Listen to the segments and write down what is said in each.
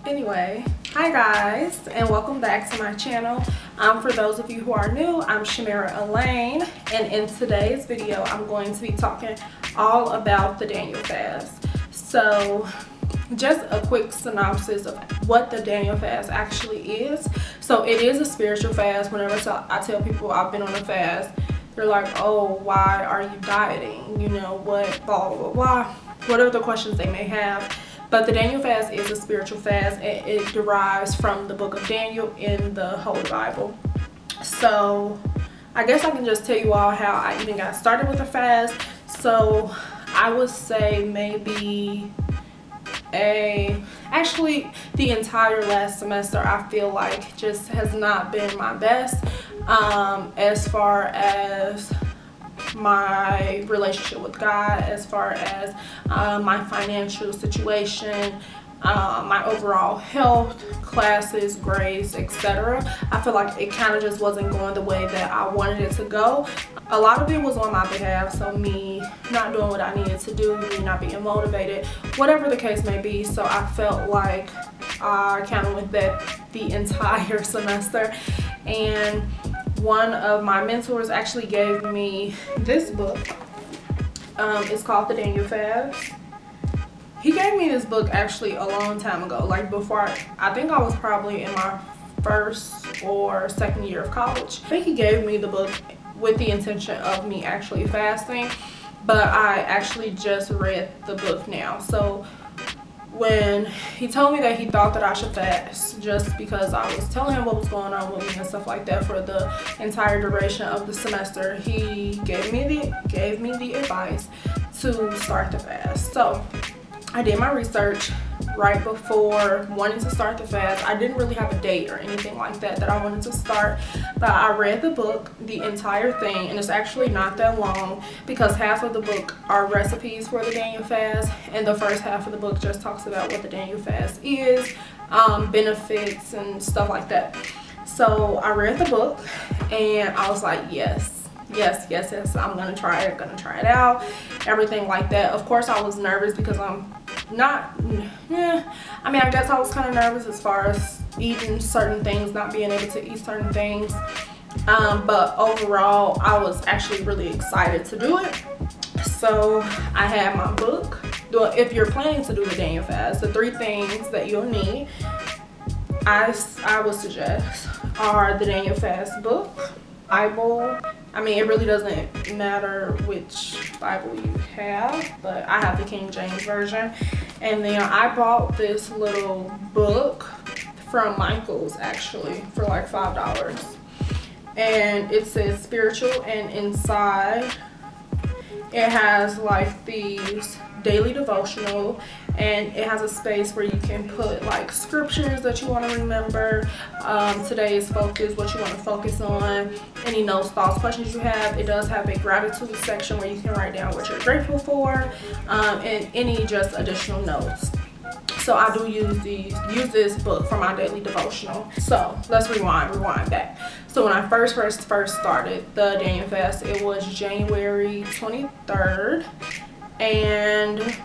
Anyway, hi guys, and welcome back to my channel. For those of you who are new, I'm Shamira Elaine, and in today's video I'm going to be talking all about the Daniel fast. So just a quick synopsis of what the Daniel fast actually is. So it is a spiritual fast. Whenever I tell people I've been on a fast, they're like, oh, why are you dieting? You know, what, blah, blah, blah, whatever the questions they may have. But the Daniel fast is a spiritual fast, and it derives from the book of Daniel in the Holy Bible. So I guess I can just tell you all how I even got started with the fast. So I would say maybe actually the entire last semester I feel like just has not been my best as far as my relationship with God, as far as my financial situation, my overall health, classes, grades, etc. I feel like it kind of just wasn't going the way that I wanted it to go. A lot of it was on my behalf, so me not doing what I needed to do, me not being motivated, whatever the case may be. So I felt like I kind of went that the entire semester. And one of my mentors actually gave me this book. It's called The Daniel Fast. He gave me this book actually a long time ago, like before I think I was probably in my first or second year of college. I think he gave me the book with the intention of me actually fasting, but I actually just read the book now. So when he told me that he thought that I should fast, just because I was telling him what was going on with me and stuff like that for the entire duration of the semester, he gave me the advice to start the fast. So I did my research right before wanting to start the fast. I didn't really have a date or anything like that I wanted to start, but I read the book, the entire thing, and it's actually not that long because half of the book are recipes for the Daniel fast, and the first half of the book just talks about what the Daniel fast is, benefits and stuff like that. So I read the book and I was like, yes, I'm gonna try it out, everything like that. Of course I was nervous because I'm not, I mean, I guess I was kind of nervous as far as eating certain things, not being able to eat certain things, but overall I was actually really excited to do it. So I had my book. If you're planning to do the Daniel fast, the 3 things that you'll need, I would suggest, are the Daniel fast book, Bible. I mean, it really doesn't matter which Bible you have, but I have the King James Version. And then I bought this little book from Michael's actually for like $5. And it says spiritual, and inside it has like these daily devotional, and it has a space where you can put like scriptures that you want to remember, today's focus, what you want to focus on, any notes, thoughts, questions you have. It does have a gratitude section where you can write down what you're grateful for, and any just additional notes. So I do use this book for my daily devotional. So let's rewind back. So when I first started the Daniel fast, it was January 23rd, and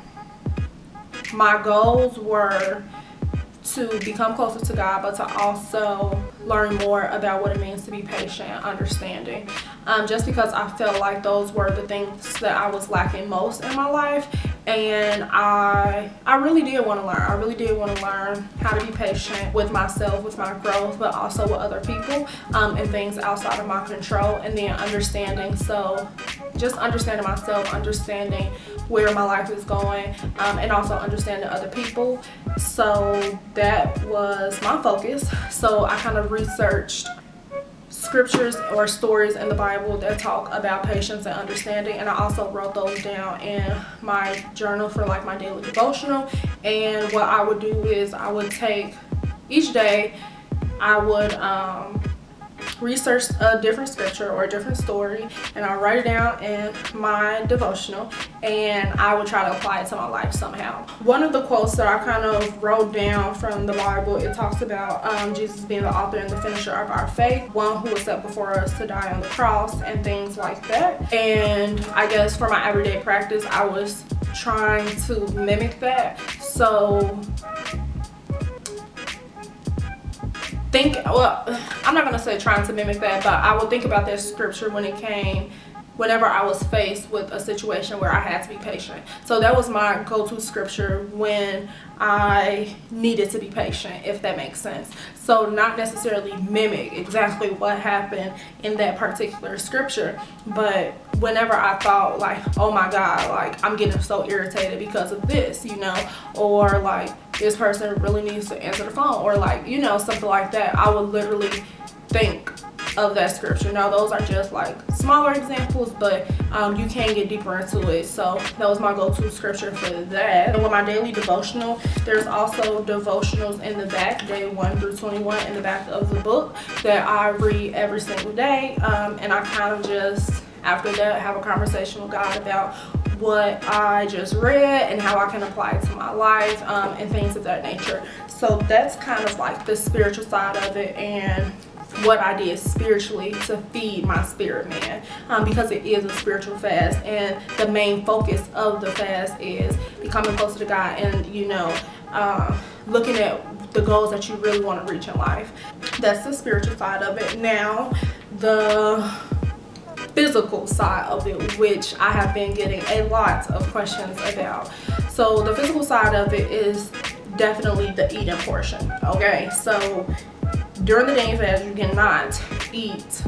my goals were to become closer to God, but to also learn more about what it means to be patient and understanding. Just because I felt like those were the things that I was lacking most in my life, and I really did want to learn. I really did want to learn how to be patient with myself, with my growth, but also with other people, and things outside of my control. And then understanding, so just understanding myself, understanding where my life is going, and also understanding other people. So that was my focus. So I kind of researched scriptures or stories in the Bible that talk about patience and understanding, and I also wrote those down in my journal for like my daily devotional. And what I would do is I would take each day, I would research a different scripture or a different story, and I'll write it down in my devotional, and I would try to apply it to my life somehow. One of the quotes that I kind of wrote down from the Bible, it talks about Jesus being the author and the finisher of our faith, one who was set before us to die on the cross, and things like that. And I guess for my everyday practice, I was trying to mimic that. So well, I'm not going to say trying to mimic that, but I would think about that scripture whenever I was faced with a situation where I had to be patient. So that was my go-to scripture when I needed to be patient, if that makes sense. So not necessarily mimic exactly what happened in that particular scripture, but whenever I thought like, oh my God, like I'm getting so irritated because of this, you know, or like this person really needs to answer the phone, or like, you know, something like that, I would literally think of that scripture. Now those are just like smaller examples, but you can get deeper into it. So that was my go-to scripture for that. And with my daily devotional, there's also devotionals in the back, day 1 through 21, in the back of the book that I read every single day. And I kind of just, after that, have a conversation with God about what I just read and how I can apply it to my life, and things of that nature. So that's kind of like the spiritual side of it, and what I did spiritually to feed my spirit man, because it is a spiritual fast, and the main focus of the fast is becoming closer to God, and you know, looking at the goals that you really want to reach in life. That's the spiritual side of it. Now the physical side of it, which I have been getting a lot of questions about. So the physical side of it is definitely the eating portion. Okay, so during the day fast, you cannot eat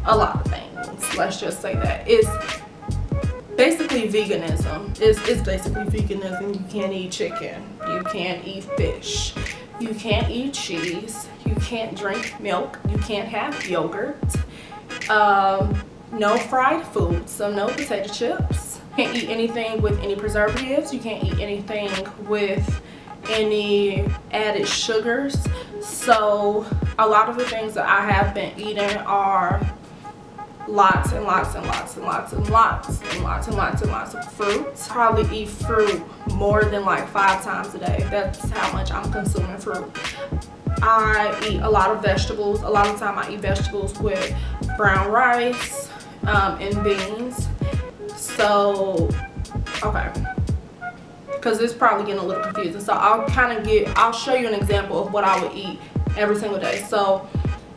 a lot of things. Let's just say that. It's basically veganism. It's basically veganism. You can't eat chicken. You can't eat fish. You can't eat cheese. You can't drink milk. You can't have yogurt. No fried food, so no potato chips. You can't eat anything with any preservatives. You can't eat anything with any added sugars. So a lot of the things that I have been eating are lots and lots and lots and lots and lots and lots and lots and lots of fruits. Probably eat fruit more than like 5 times a day. That's how much I'm consuming fruit. I eat a lot of vegetables. A lot of the time I eat vegetables with brown rice and beans. So okay, because it's probably getting a little confusing. So I'll show you an example of what I would eat every single day. So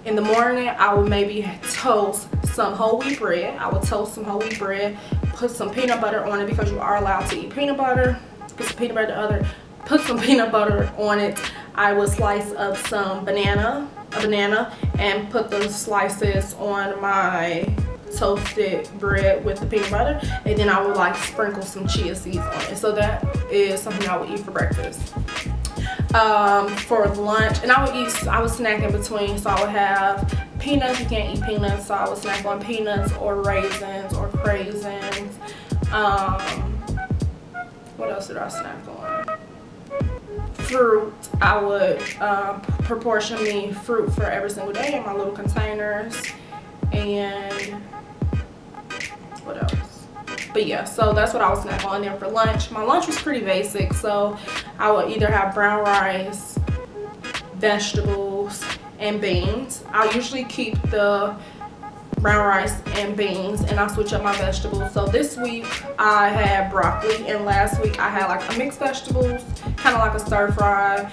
in the morning, I would maybe toast some whole wheat bread. I would toast some whole wheat bread, put some peanut butter on it, because you are allowed to eat peanut butter. Put some peanut butter on it. I would slice up some banana, and put those slices on my toasted bread with the peanut butter, and then I would like sprinkle some chia seeds on it. So that is something I would eat for breakfast. For lunch, and I would snack in between. So I would have peanuts. You can't eat peanuts, so I would snack on peanuts or raisins or craisins. What else did I snack on? Fruit. I would proportion me fruit for every single day in my little containers. And what else? But yeah, so that's what I was snacking on. And then for lunch, my lunch was pretty basic. So I would either have brown rice, vegetables, and beans. I usually keep the brown rice and beans, and I switch up my vegetables. So this week I had broccoli, and last week I had like a mixed vegetables, kind of like a stir fry.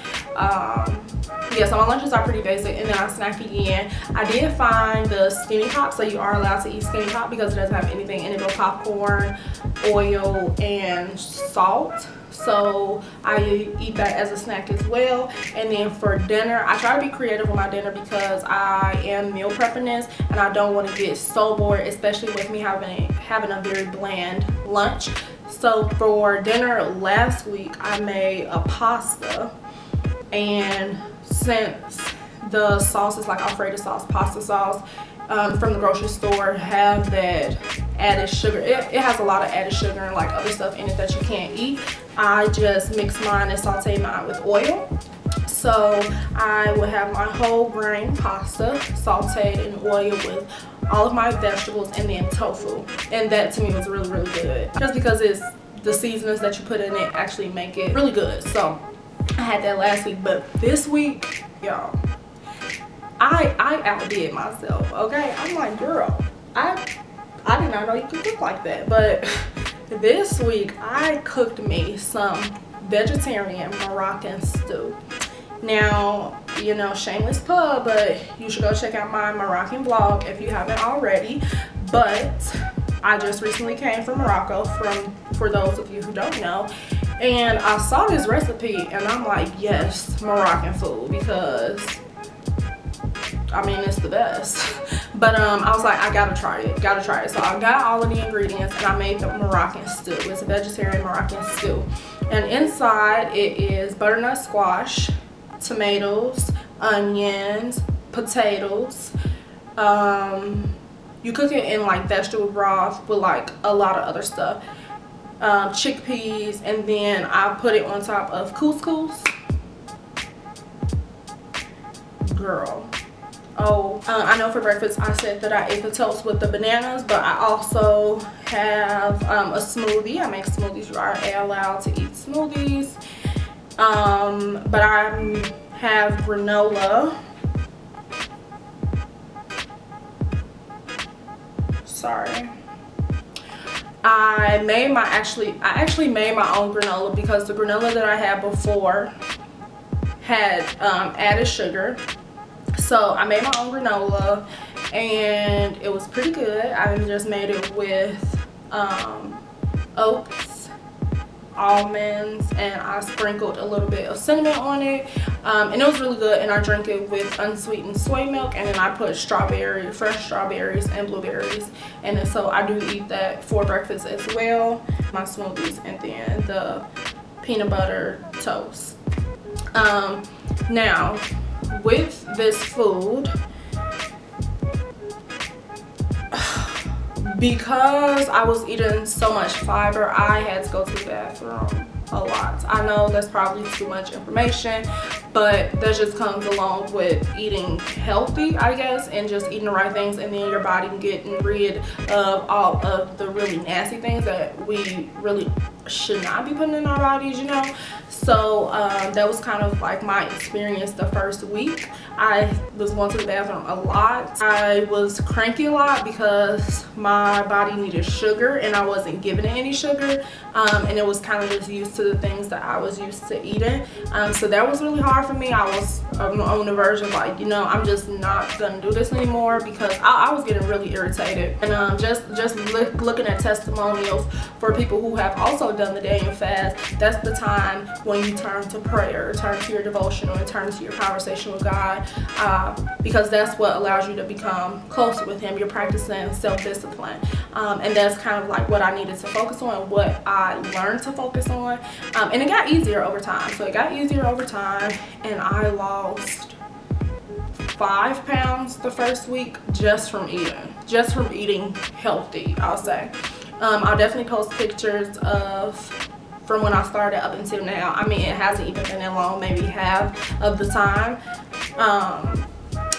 Yeah, so my lunches are pretty basic, and then I snack again. I did find the skinny pop, so you are allowed to eat skinny pop because it doesn't have anything in it but popcorn, oil, and salt. So I eat that as a snack as well. And then for dinner, I try to be creative with my dinner because I am meal prepping this, and I don't want to get so bored, especially with me having a very bland lunch. So for dinner last week, I made a pasta, and since the sauce is like Alfredo sauce, pasta sauce from the grocery store, have that added sugar. It has a lot of added sugar and like other stuff in it that you can't eat. I just mix mine and saute mine with oil. So I would have my whole grain pasta sauteed in oil with all of my vegetables and then tofu, and that to me was really, really good, just because it's the seasonings that you put in it actually make it really good. So I had that last week, but this week, y'all, I outdid myself. Okay, I'm like, girl, I did not know you could cook like that. But this week I cooked me some vegetarian Moroccan stew. Now you know, shameless plug, but you should go check out my Moroccan vlog if you haven't already. But I just recently came from Morocco, for those of you who don't know, and I saw this recipe and I'm like, yes, Moroccan food, because I mean, it's the best. But I was like, I gotta try it. So I got all of the ingredients and I made the Moroccan stew. It's a vegetarian Moroccan stew. And inside it is butternut squash, tomatoes, onions, potatoes. You cook it in like vegetable broth with like a lot of other stuff. Chickpeas, and then I put it on top of couscous. Girl. Oh, I know for breakfast I said that I ate the toast with the bananas, but I also have a smoothie. I make smoothies. You are allowed to eat smoothies. But I have granola. Sorry. I actually made my own granola, because the granola that I had before had added sugar. So I made my own granola and it was pretty good. I just made it with oats, almonds, and I sprinkled a little bit of cinnamon on it, and it was really good. And I drank it with unsweetened soy milk, and then I put fresh strawberries and blueberries, and then so I do eat that for breakfast as well, my smoothies, and then the peanut butter toast. Now with this food, because I was eating so much fiber, I had to go to the bathroom a lot. I know that's probably too much information, but that just comes along with eating healthy, I guess, and just eating the right things, and then your body getting rid of all of the really nasty things that we really should not be putting in our bodies, you know. So that was kind of like my experience the first week. I was going to the bathroom a lot. I was cranky a lot because my body needed sugar and I wasn't giving it any sugar, and it was kind of just used to the things that I was used to eating. So that was really hard for me. I was on the verge of like, you know, I'm just not gonna do this anymore, because I was getting really irritated. And just looking at testimonials for people who have also done the Daniel fast, that's the time when you turn to prayer, turn to your devotional, and turn to your conversation with God, because that's what allows you to become closer with Him. You're practicing self-discipline, and that's kind of like what I needed to focus on, what I learned to focus on, and it got easier over time. So it got easier over time, and I lost 5 pounds the first week just from eating healthy, I'll say. I'll definitely post pictures from when I started up until now. I mean, it hasn't even been that long, maybe half of the time,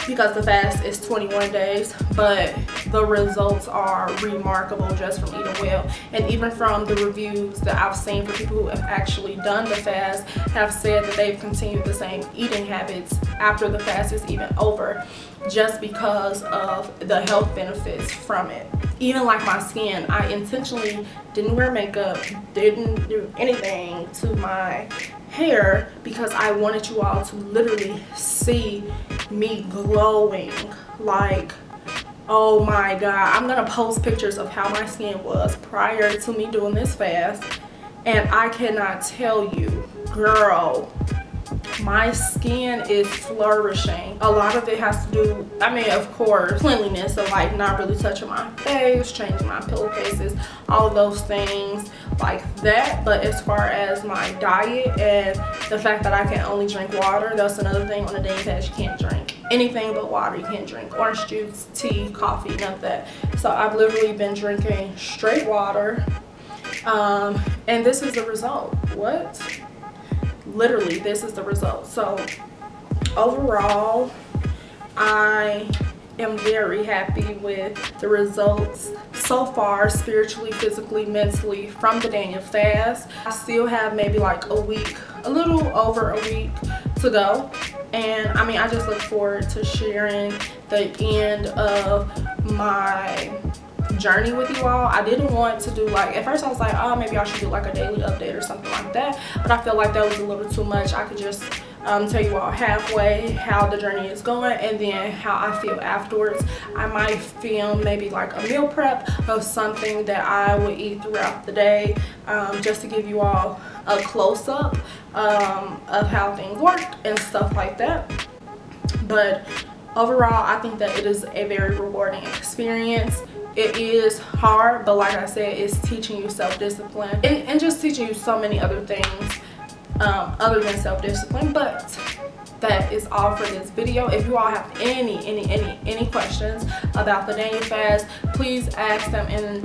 because the fast is 21 days, but the results are remarkable just from eating well. And even from the reviews that I've seen for people who have actually done the fast, have said that they've continued the same eating habits after the fast is even over, just because of the health benefits from it. Even like my skin, I intentionally didn't wear makeup, didn't do anything to my hair, because I wanted you all to literally see me glowing. Like, oh my God, I'm gonna post pictures of how my skin was prior to me doing this fast, and I cannot tell you, girl, my skin is flourishing. A lot of it has to do, I mean, of course, cleanliness, so like not really touching my face, changing my pillowcases, all of those things like that. But as far as my diet and the fact that I can only drink water, that's another thing on the day that you can't drink anything but water. You can't drink orange juice, tea, coffee, none of that. So I've literally been drinking straight water, and this is the result. What? Literally, this is the result. So overall, I am very happy with the results so far, spiritually, physically, mentally, from the Daniel fast. I still have maybe like a week, a little over a week to go, and I mean, I just look forward to sharing the end of my journey with you all. I didn't want to do, like, at first I was like, oh, maybe I should do like a daily update or something like that, but I felt like that was a little too much. I could just tell you all halfway how the journey is going, and then how I feel afterwards. I might film maybe like a meal prep of something that I would eat throughout the day, just to give you all a close-up of how things work and stuff like that. But overall, I think that it is a very rewarding experience. It is hard, but like I said, it's teaching you self-discipline and just teaching you so many other things other than self-discipline. But that is all for this video. If you all have any questions about the Daniel fast, please ask them in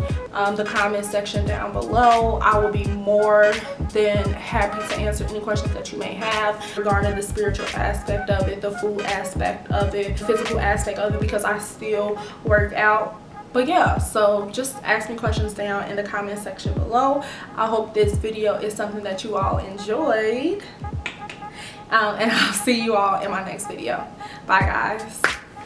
the comment section down below. I will be more than happy to answer any questions that you may have regarding the spiritual aspect of it, the food aspect of it, the physical aspect of it, because I still work out. But yeah, so just ask me questions down in the comment section below. I hope this video is something that you all enjoyed. And I'll see you all in my next video. Bye guys.